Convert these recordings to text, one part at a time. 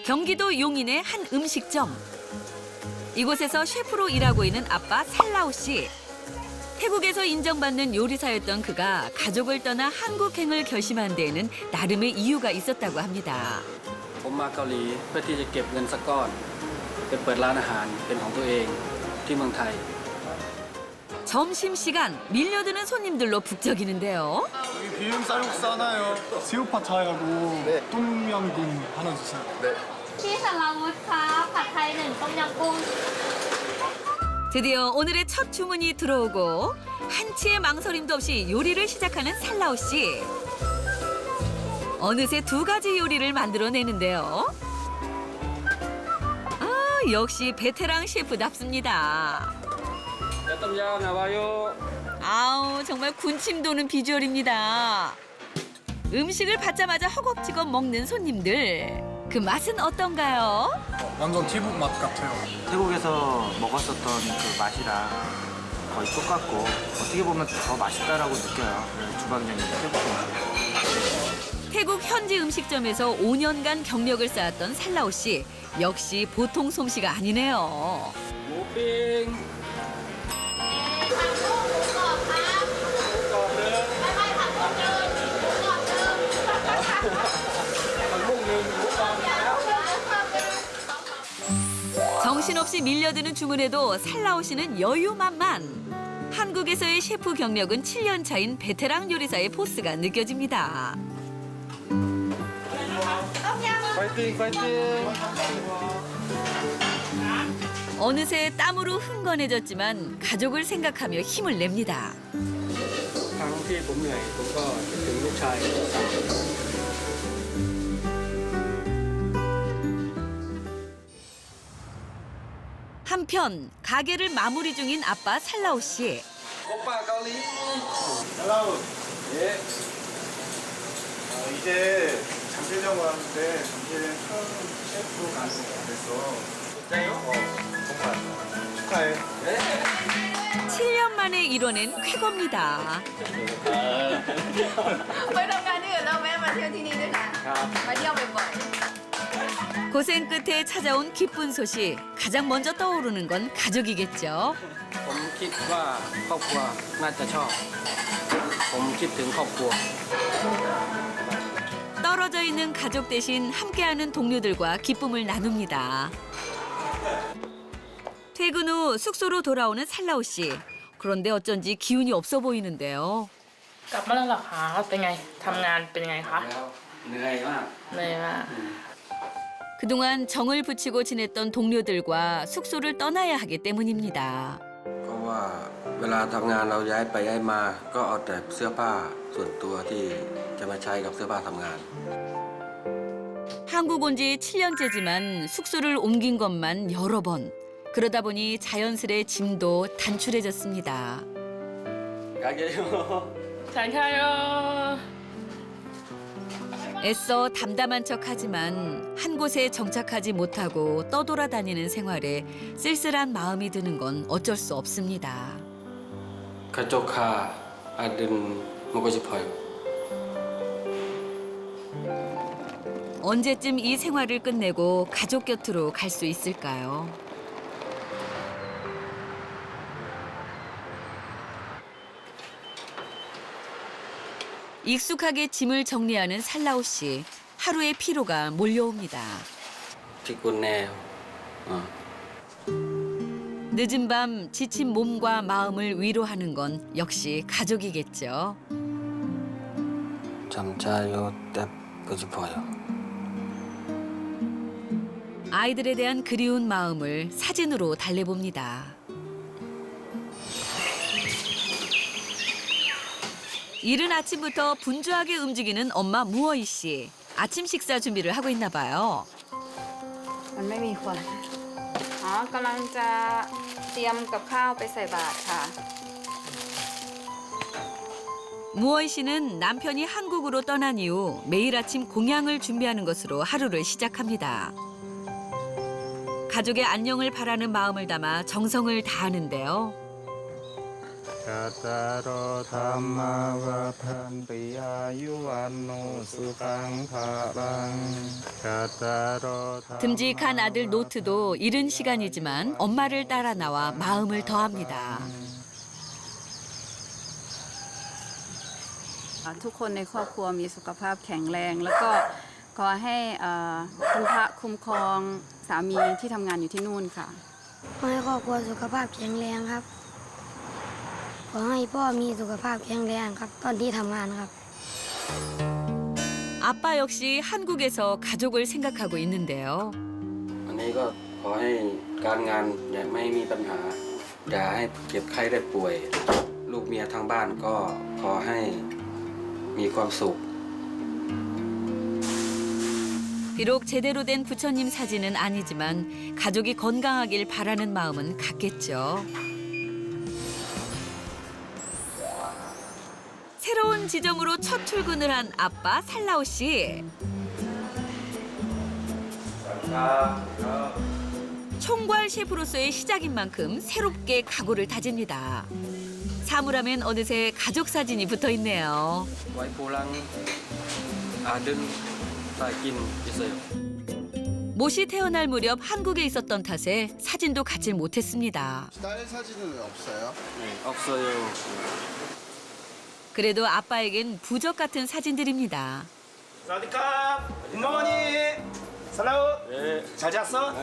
경기도 용인의 한 음식점. 이곳에서 셰프로 일하고 있는 아빠 살라오 씨. 태국에서 인정받는 요리사였던 그가 가족을 떠나 한국행을 결심한 데에는 나름의 이유가 있었다고 합니다. ผมมาเกาหลีเพื่อที่จะเก็บเงินสักก้อนไปเปิดร้านอาหารเป็นของตัวเองที่เมืองไทย 점심시간 밀려드는 손님들로 북적이는데요. 여기 비빔 쌀국수 하나요. 새우파 차이하고 똠양꿍 하나 주세요. 네. พี่สลาวุธคะผัดไทย1ต้มยำกุ้ง 드디어 오늘의 첫 주문이 들어오고 한치의 망설임도 없이 요리를 시작하는 살라오 씨. 어느새 2가지 요리를 만들어내는데요. 아, 역시 베테랑 셰프답습니다. ต้มยำ 나와요. 아우, 정말 군침 도는 비주얼입니다. 음식을 받자마자 허겁지겁 먹는 손님들. 그 맛은 어떤가요? 완전 태국 맛 같아요. 태국에서 먹었었던 그 맛이랑 거의 똑같고 어떻게 보면 더 맛있다라고 느껴요. 주방장님 태국 음식. 태국 현지 음식점에서 5년간 경력을 쌓았던 살라오 씨. 역시 보통 솜씨가 아니네요. หมูปิ้ง 정신없이 밀려드는 주문에도 살라오 씨는 여유만만. 한국에서의 셰프 경력은 7년 차인 베테랑 요리사의 포스가 느껴집니다. 파이팅 파이팅. 어느새 땀으로 흥건해졌지만 가족을 생각하며 힘을 냅니다. ครั้งที่ผมเหนื่อยผมก็คิดถึงลูกชาย 한편 가게를 마무리 중인 아빠 살라오 씨. 오빠 가을이. 헬로. 예. 이제 잠실점 왔는데 잠실 처음 셰프 가는 그래서 진짜요? 정말 축하해. 7년 만에 이뤄낸 쾌거입니다. ไปทำงานที่อื่นแล้วแวะมาเที่ยวที่นี่ด้วยนะมาเที่ยวบ่อย 고생 끝에 찾아온 기쁜 소식. 가장 먼저 떠오르는 건 가족이겠죠. ผมคิดว่าครอบครัวน่าจะชอบผมคิดถึงครอบครัว 떨어져 있는 가족 대신 함께하는 동료들과 기쁨을 나눕니다. 퇴근 후 숙소로 돌아오는 살라오 씨. 그런데 어쩐지 기운이 없어 보이는데요. กลับมาแล้วเหรอคะเป็นไงทำงานเป็นไงคะ แล้วเหนื่อยมาก เหนื่อยมาก 그동안 정을 붙이고 지냈던 동료들과 숙소를 떠나야 하기 때문입니다. เพราะว่าเวลาทำงานเราย้ายไปย้ายมาก็เอาแต่เสื้อผ้าส่วนตัวที่จะมาใช้กับเสื้อผ้าทำงาน 한국 온 지 7년째지만 숙소를 옮긴 것만 여러 번. 그러다 보니 자연스레 짐도 단출해졌습니다. 가게요. 잘 가요. 애써 담담한 척하지만 한 곳에 정착하지 못하고 떠돌아다니는 생활에 쓸쓸한 마음이 드는 건 어쩔 수 없습니다. 가족과 아들 먹고 싶어요. 언제쯤 이 생활을 끝내고 가족 곁으로 갈 수 있을까요? 익숙하게 짐을 정리하는 살라오 씨. 하루의 피로가 몰려옵니다. 피곤해요. 늦은 밤 지친 몸과 마음을 위로하는 건 역시 가족이겠죠. 잠 자요 때고 싶어요. 아이들에 대한 그리운 마음을 사진으로 달래봅니다. 이른 아침부터 분주하게 움직이는 엄마 무어이 씨. 아침 식사 준비를 하고 있나 봐요. มันไม่มีคนอ๋อกำลังจะเตรียมกับข้าวไปใส่บาตรค่ะ 무어이 씨는 남편이 한국으로 떠난 이후 매일 아침 공양을 준비하는 것으로 하루를 시작합니다. 가족의 안녕을 바라는 마음을 담아 정성을 다하는데요. กัตตารโอธัมมาวัฏันติอายุวันโนสุขังภะลังกัตตารโอ 듬직한 아들 노트도 이른 시간이지만 엄마를 따라 나와 마음을 더합니다. ทุกคนในครอบครัวมีสุขภาพแข็งแรง แล้วก็ขอให้คุณพระคุ้มครองสามีที่ทำงานอยู่ที่นู่นค่ะ ขอให้ครอบครัวสุขภาพแข็งแรงครับ ขอให้พ่อมีสุขภาพแข็งแรงครับตอนที่ทำงานครับ 아빠 역시 한국에서 가족을 생각하고 있는데요. อันนี้ก็ขอให้การงานอย่าไม่มีปัญหา อย่าให้เจ็บไข้ได้ป่วย ลูกเมียทางบ้านก็ขอให้มีความสุข 비록 제대로 된 부처님 사진은 아니지만 가족이 건강하길 바라는 마음은 같겠죠. 새로운 지점으로 첫 출근을 한 아빠 살라오 씨. 총괄 셰프로서의 시작인 만큼 새롭게 각오를 다집니다. 사물함엔 어느새 가족 사진이 붙어 있네요.ไว้ปูรังดึงใส่กิน있어요. 못이 태어날 무렵 한국에 있었던 탓에 사진도 갖질 못했습니다. 딸 사진은 왜 없어요? 네, 없어요. 그래도 아빠에겐 부적 같은 사진들입니다. 사와디캅 굿모닝 살라우 네. 잘 잤어?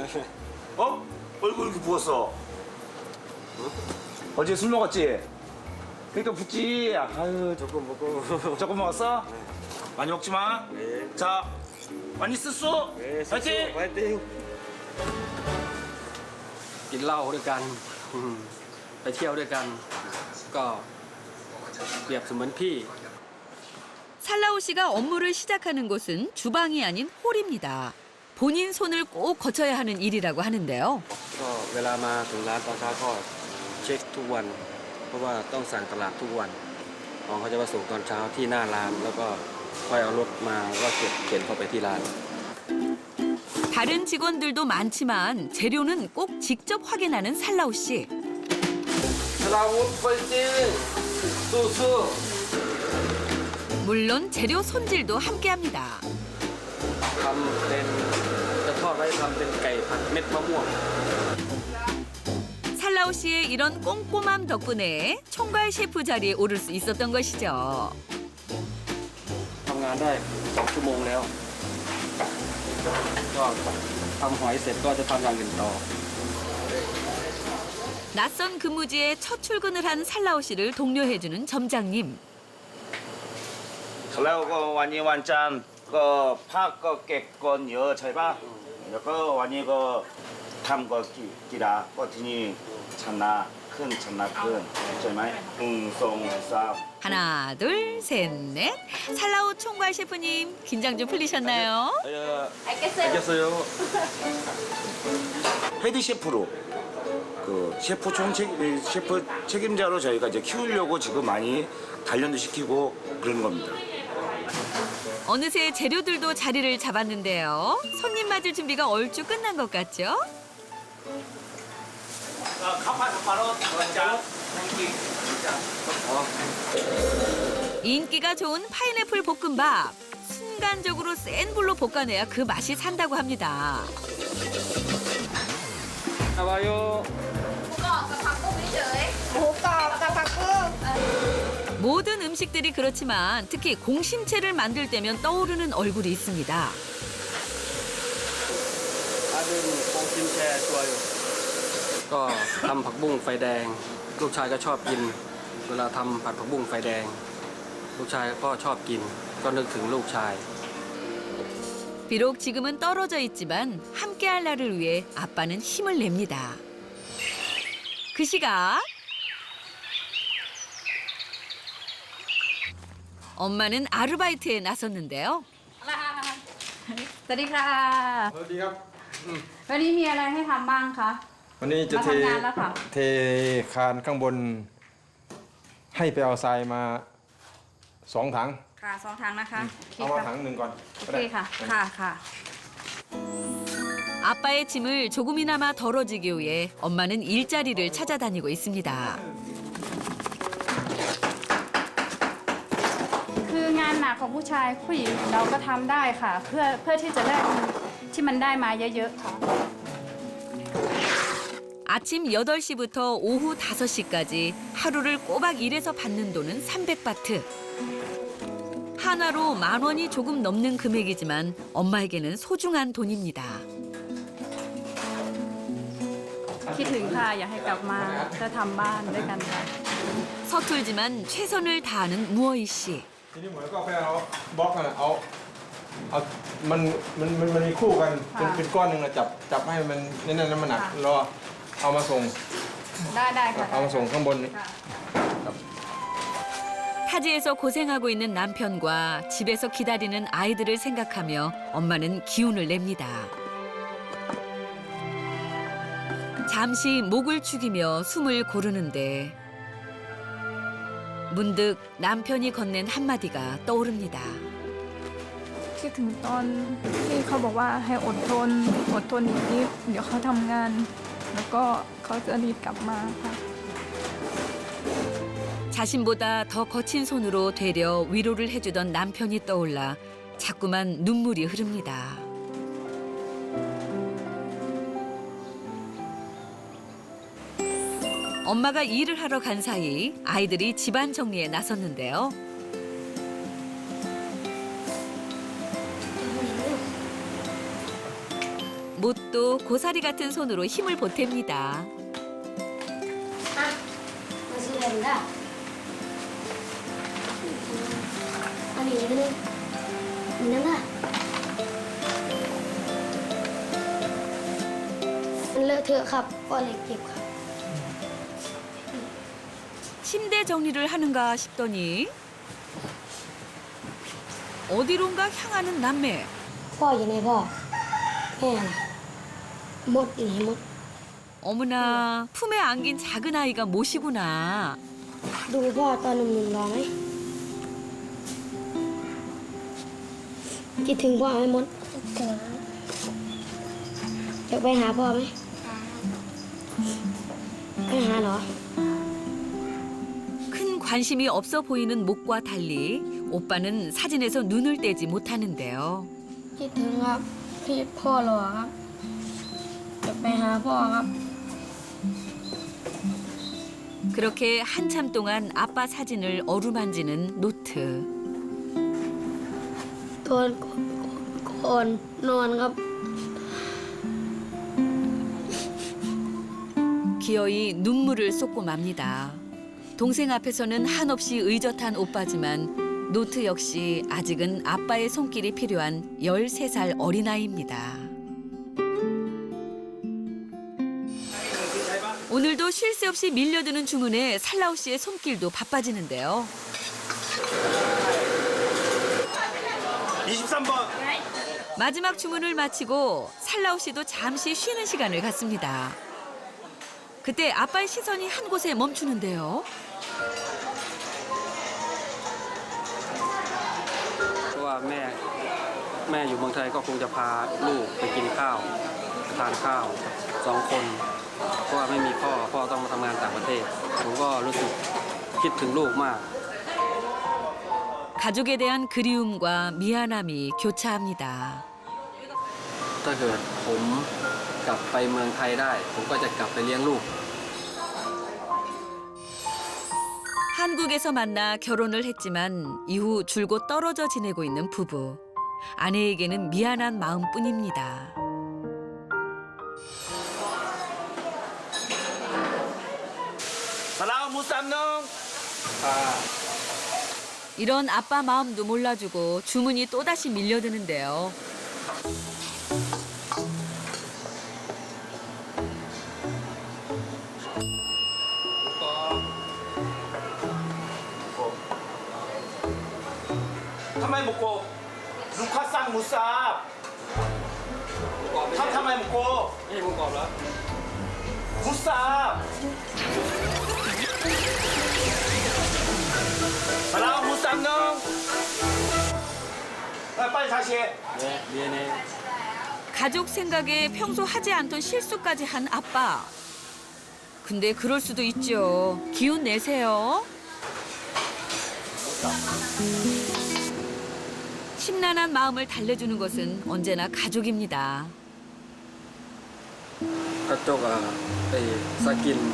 어? 얼굴 이렇게 부었어 어제 술 먹었지? 그러니까 붓지 아유 조금 먹고. 조금 먹었어? 많이 먹지 마. 네. 자 많이 쓰쏘 네, 파이팅! 파이팅! กินเหล้าด้วยกันไปเที่ยวด้วยกันก็เปรียบเสมือนพี่ 살라오 씨가 업무를 시작하는 곳은 주방이 아닌 홀입니다. 본인 손을 꼭 거쳐야 하는 일이라고 하는데요. ก็เวลามาถึงร้านตอนเช้าก็เช็คทุกวัน เพราะว่าต้องสั่งตลาดทุกวันของเขาจะมาส่งตอนเช้าที่หน้าร้านแล้วก็ค่อยเอารถมาก็เข็นเข้าไปที่ร้าน 다른 직원들도 많지만 재료는 꼭 직접 확인하는 살라오 씨. สลาวุธไปจริงสู้ 물론 재료 손질도 함께합니다. ทำเป็นจะทอดไว้ทำเป็นไก่ผัดเม็ดมะม่วง 살라오 씨의 이런 꼼꼼함 덕분에 총괄 셰프 자리에 오를 수 있었던 것이죠. ทำงานได้2 ชั่วโมงแล้วก็ทำหอยเสร็จก็จะทำอย่างอื่นต่อ 낯선 근무지에 첫 출근을 한 살라오 씨를 독려해주는 점장님. แล้วก็วันนี้วันจันทร์ก็พักก็เก็บก่อนเยอะใช่ปะแล้วก็วันนี้ก็ทำก็กีฬาก็ที่นี่ชนะขึ้นใช่ไหม1, 2, 3 하나, 둘, 셋, 넷. 살라오 총괄 셰프님, 긴장 좀 풀리셨나요? 알겠어요. 헤드 셰프로 그 셰프 책임자로 저희가 이제 키우려고 지금 많이 단련도 시키고 그러는 겁니다. 어느새 재료들도 자리를 잡았는데요. 손님 맞을 준비가 얼추 끝난 것 같죠? 인기가 좋은 파인애플 볶음밥. 순간적으로 센 불로 볶아내야 그 맛이 산다고 합니다. 나와요. 모든 음식들이 그렇지만 특히 공심채를 만들 때면 떠오르는 얼굴이 있습니다. 아들 뽕김채 좋아요. ก็ทำผักบุ้งไฟแดงลูกชายก็ชอบกินเวลาทำผัดผักบุ้งไฟแดงลูกชายก็ชอบกินก็นึกถึงลูกชาย 비록 지금은 떨어져 있지만 함께할 날을 위해 아빠는 힘을 냅니다. 그 시각 엄마는 아르바이트에 나섰는데요. สวัสดีค่ะ สวัสดีครับ วันนี้มีอะไรให้ทำบ้างคะ วันนี้จะ มาทำงานแล้วค่ะ เทคานข้างบน ให้ไปเอาทรายมา2 ถัง ค่ะ2 ถังนะคะโอเค เอามา ค่ะ ถังหนึ่งก่อน โอเคค่ะ ค่ะ 아빠의 짐을 조금이나마 덜어지기 위해 엄마는 일자리를 찾아다니고 있습니다. นาของผู้ชายผู้หญิงเราก็ทำได้ค่ะ เพื่อที่จะได้ที่มันได้มาเยอะๆค่ะ 아침 8시부터 오후 5시까지 하루를 꼬박 일해서 받는 돈은 300바트. 하나로 10,000원이 조금 넘는 금액이지만 엄마에게는 소중한 돈입니다. คิดถึงค่ะอยากให้กลับมาจะทำบ้านด้วยกันค่ะ 서툴지만 최선을 다하는 무어이 씨. ทีนี้เหมือนก็ไปเอาบล็อกน่ะเอามันมีคู่กันเป็นก้อนหนึ่งนะจับให้มันแน่นๆแล้วมันหนักรอเอามาส่ง ได้ค่ะ เอามาส่งข้างบน 타지에서 고생하고 있는 남편과 집에서 기다리는 아이들을 생각하며 엄마는 기운을 냅니다. 잠시 목을 축이며 숨을 고르는데 문득 남편이 건넨 한마디가 떠오릅니다. คิดถึงตอนที่เขาบอกว่าให้อดทนอีกนิดเดี๋ยวเขาทำงาน แล้วก็เขาจะรีบกลับมาค่ะ 자신보다 더 거친 손으로 되려 위로를 해주던 남편이 떠올라 자꾸만 눈물이 흐릅니다. 엄마가 일을 하러 간 사이 아이들이 집안 정리에 나섰는데요. 뭣도 고사리 같은 손으로 힘을 보탭니다. 된다. 아니 이거는 있는가? มันเลอะเทอะครับก็เลยเก็บครับ 침대 정리를 하는가 싶더니 어디론가 향하는 남매. พ่ออยู่ไหนพ่อแม่ล่ะมดอยู่ไหนมด 어머나 품에 안긴 작은 아이가 못이구나. ดูพ่อตอนหนุ่มๆรอไหมคิดถึงพ่อไหมมดถึงอยากไปหาพ่อไหมไปหาเหรอ 큰 관심이 없어 보이는 목과 달리 오빠는 사진에서 눈을 떼지 못하는데요. คิดถึงครับที่พ่อรอครับอยากไปหาพ่อครับ 그렇게 한참 동안 아빠 사진을 어루만지는 노트. ตอนก่อนนอนครับ 기어이 눈물을 쏟고 맙니다. 동생 앞에서는 한없이 의젓한 오빠지만 노트 역시 아직은 아빠의 손길이 필요한 13살 어린아이입니다. 오늘도 쉴 새 없이 밀려드는 주문에 살라우 씨의 손길도 바빠지는데요. 23번. 마지막 주문을 마치고 살라우 씨도 잠시 쉬는 시간을 갖습니다. 그때 아빠의 시선이 한 곳에 멈추는데요. เพราะว่าแม่อยู่เมืองไทยก็คงจะพาลูกไปกินข้าวไปทานข้าว2 คนเพราะว่าไม่มีพ่อต้องมาทำงานต่างประเทศผมก็รู้สึกคิดถึงลูกมาก 가족에 대한 그리움과 미안함이 교차합니다. ถ้าเกิดผมกลับไปเมืองไทยได้ผมก็จะกลับไปเลี้ยงลูก 한국에서 만나 결혼을 했지만 이후 줄곧 떨어져 지내고 있는 부부. 아내에게는 미안한 마음뿐입니다. 살라우 무쌈농. 이런 아빠 마음도 몰라주고 주문이 또다시 밀려드는데요. 타마이 먹고 루카상 무쌈. 타마이 먹고 นี่ผมกรอบแล้ว 무쌈. 살라우 무쌈농. 빨리 다시 해. 네, 미안해. 가족 생각에 평소 하지 않던 실수까지 한 아빠. 근데 그럴 수도 있죠. 기운 내세요. 심란한 마음을 달래주는 것은 언제나 가족입니다. 가족아, 사긴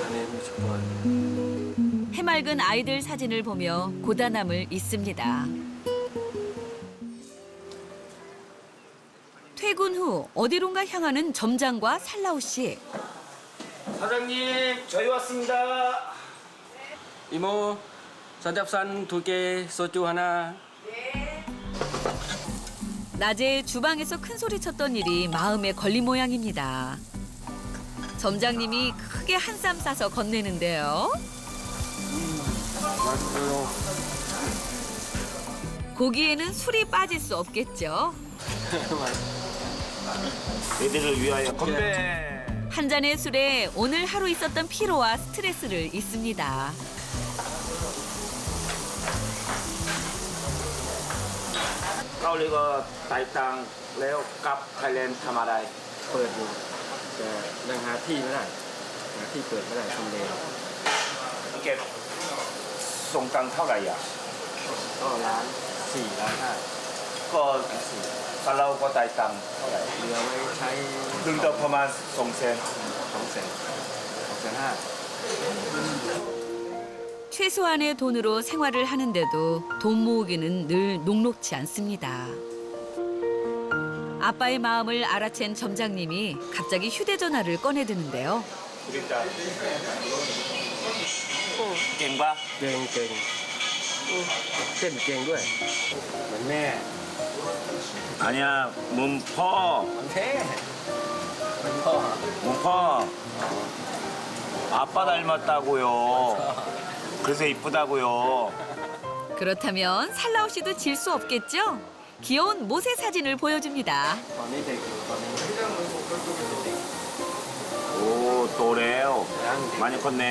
안에 무조건. 해맑은 아이들 사진을 보며 고단함을 잊습니다. 퇴근 후 어디론가 향하는 점장과 살라우 씨. 사장님, 저희 왔습니다. 이모, 삼겹살 2개, 소주 하나. 낮에 주방에서 큰 소리 쳤던 일이 마음에 걸린 모양입니다. 점장님이 크게 한 쌈 싸서 건네는데요. 맛있어요. 고기에는 술이 빠질 수 없겠죠. 애들을 위하여 건배. 한 잔의 술에 오늘 하루 있었던 피로와 스트레스를 잊습니다. 가을이가 다이땅 레오 값 타일랜드 타마라이. เปิดอยู่แต่ยังหาที่ไม่ได้หาที่เปิดไม่ได้ทำเล 이게 송땅 ท่าไหร่อ่ะ ก็ร้าน4ร้าน ก็เราก็ได้ตังค์เท่าไหร่ 5เหลือไว้ใช้ ถึงจะประมาณ200,000 200,000 최소한의 돈으로 생활을 하는데도 돈 모으기는 늘 녹록지 않습니다. 아빠의 마음을 알아챈 점장님이 갑자기 휴대전화를 꺼내드는데요. 우리다 갱바 เก่งเก่งเต้นเก่งด้วยเหมือนแม่ 아니야 문퍼 เท่เป็นพ่อ 문퍼 아빠 닮았다고요. 그래서 이쁘다고요. 그렇다면 살라우 씨도 질 수 없겠죠? 귀여운 모세 사진을 보여줍니다. ตอนนี้เด็กอยู่ตอนนี้ 오 또래요. 많이 컸네.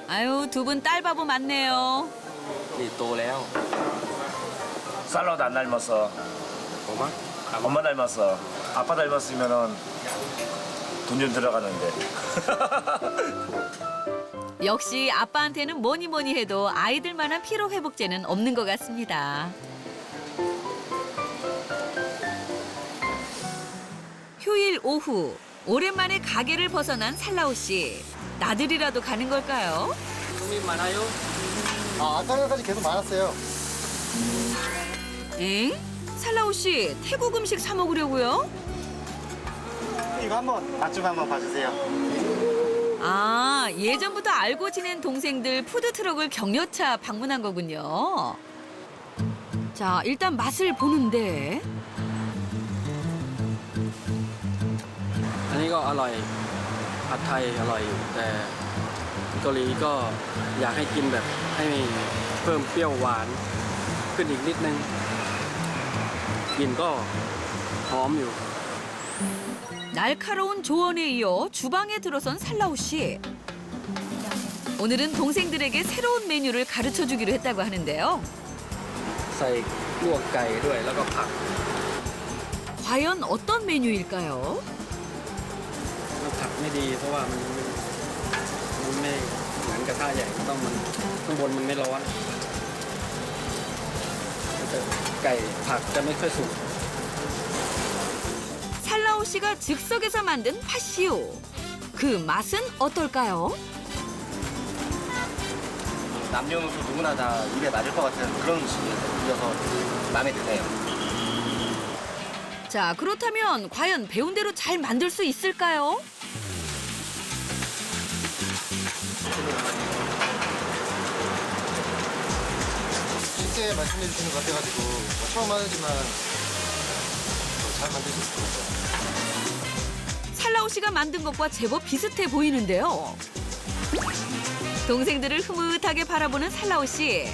아유, 두 분 딸 바보 많네요. นี่โตแล้ว 샐러드 안 닮았어. ผมว่า 엄마 닮았어. 아빠 닮았으면은 돈 좀 들어가는데. 역시 아빠한테는 뭐니 뭐니 해도 아이들만한 피로 회복제는 없는 것 같습니다. 휴일 오후 오랜만에 가게를 벗어난 살라우 씨. 나들이라도 가는 걸까요? 손님 많아요? 아까까지 계속 많았어요. 엥? 살라우 씨 태국 음식 사 먹으려고요? 이거 한번 맛 좀 한번 봐주세요. 아, 예전부터 알고 지낸 동생들 푸드트럭을 격려차 방문한 거군요. 자, 일단 맛을 보는데 อันนี้ก็อร่อยผัดไทยอร่อยอยู่แต่เกาหลีก็อยากให้กินแบบให้เพิ่มเปรี้ยวหวานขึ้นอีกนิดนึงกลิ่นก็หอมอยู่ 날카로운 조언에 이어 주방에 들어선 살라우 씨. 오늘은 동생들에게 새로운 메뉴를 가르쳐 주기로 했다고 하는데요. ใส่ลวกไก่ด้วยแล้วก็ผัก 과연 어떤 메뉴일까요? ผักไม่ดีเพราะว่ามันไม่เหมือนกระทะใหญ่ต้องมันข้างบนมันไม่ร้อนไก่ผักจะไม่ค่อยสุก 살라우 씨가 즉석에서 만든 팥시오. 그 맛은 어떨까요? 남녀노소 누구나 다 입에 맞을 것 같은 그런 음식이어서 마음에 드네요. 자, 그렇다면 과연 배운 대로 잘 만들 수 있을까요? 쉽게 말씀해 주시는 것 같아가지고 처음 하지만 잘 만들 수 있을 것 같아요. 살라우 씨가 만든 것과 제법 비슷해 보이는데요. 동생들을 흐뭇하게 바라보는 살라우 씨.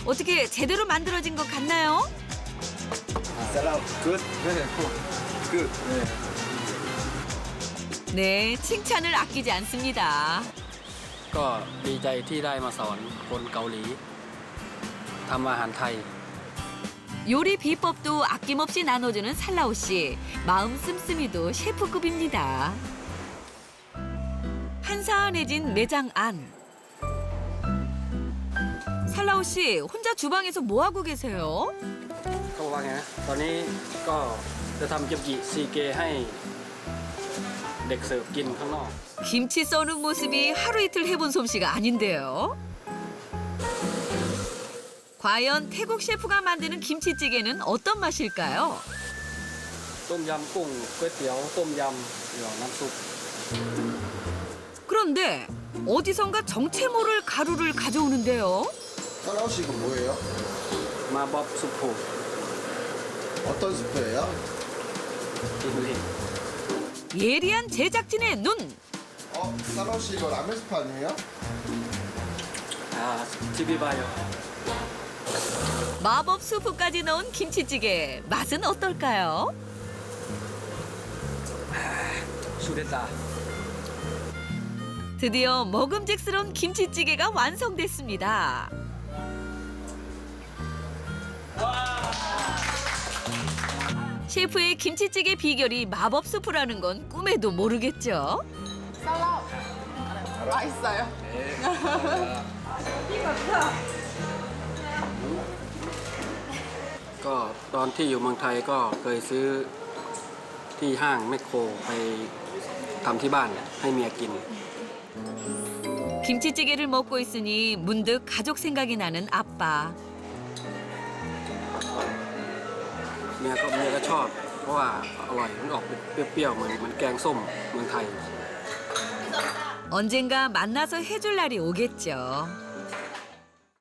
어떻게 제대로 만들어진 것 같나요? 샐러드 굿. 굿. 네, 칭찬을 아끼지 않습니다. ก็ดีใจที่ได้มาสอนคนเกาหลีทำอาหารไทย 요리 비법도 아낌없이 나눠주는 살라우 씨. 마음 씀씀이도 셰프급입니다. 한산해진 매장 안. 살라오 씨 혼자 주방에서 뭐 하고 계세요? เขาบอกว่าไงนะตอนนี้ก็จะทำเกี๊ยวกิซีเกให้เด็กเสิร์ฟกินข้างนอก 김치 써는 모습이 하루 이틀 해본 솜씨가 아닌데요. 과연 태국 셰프가 만드는 김치찌개는 어떤 맛일까요? ต้มยำกุ้งก๋วยเตี๋ยวต้มยำหยอน้ำซุป 그런데 어디선가 정체 모를 가루를 가져오는데요. 살라오 씨 이거 뭐예요? มาบ๊อบซุปโผ 어떤 스프예요? กินเลย 예리한 제작진의 눈. 살라오 씨 이거 라면 스프 아니에요? อ่าทีบีบาย 마법 수프까지 넣은 김치찌개 맛은 어떨까요? ชูเดต้า 드디어 먹음직스러운 김치찌개가 완성됐습니다. 셰프의 김치찌개 비결이 마법 수프라는 건 꿈에도 모르겠죠. 맛있어요. ก็ตอนที่อยู่เมืองไทยก็เคยซื้อที่ห้างแมคโครไปทำที่บ้านให้เมียกิน 김치찌개를 먹고 있으니 문득 가족 생각이 나는 아빠. เมียก็ชอบเพราะว่าอร่อยมันออกเปรี้ยวๆเหมือนแกงส้มเมืองไทย 언젠가 만나서 해줄 날이 오겠죠.